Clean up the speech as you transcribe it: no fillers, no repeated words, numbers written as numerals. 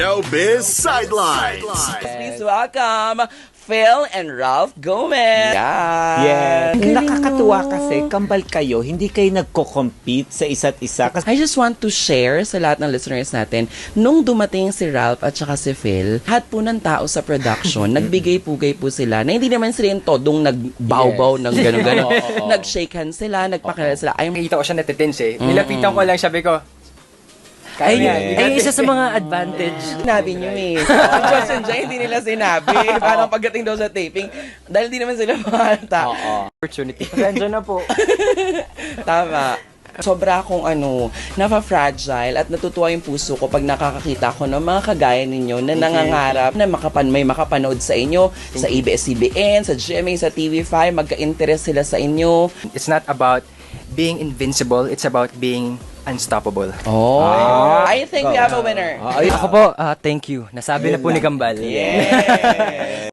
Showbiz Sidelines. Please welcome Phil and Ralph Gomez. Yes. Nakakatuwa kasi, kambal kayo, hindi kayo nagko-compete sa isa't isa. Kasi I just want to share sa lahat ng listeners natin, nung dumating si Ralph at saka si Phil, lahat po ng tao sa production, nagbigay-pugay po sila, na hindi naman sila yung todong nagbaw-baw ng gano'n-gano'n. Nag-shake hands sila, nagpakilala sila. Nakita ko siya natitense eh. Nilapitan ko lang, sabi ko, Ay, isa sa mga advantage. Sinabi nyo eh. Ang question dyan, hindi nila sinabi. Parang pagdating daw sa taping, dahil di naman sila mga tao. opportunity. Pasensya na po. Tama. Sobra akong nafa-fragile at natutuwa yung puso ko pag nakakakita ko ng mga kagaya ninyo na nangangarap na may makapanood sa inyo, sa ABS-CBN, sa GMA, sa TV5, magka-interest sila sa inyo. It's not about being invincible, it's about being unstoppable. I think we have a winner. Ako po, thank you. Nasabi na po ni Gambal. Yeah.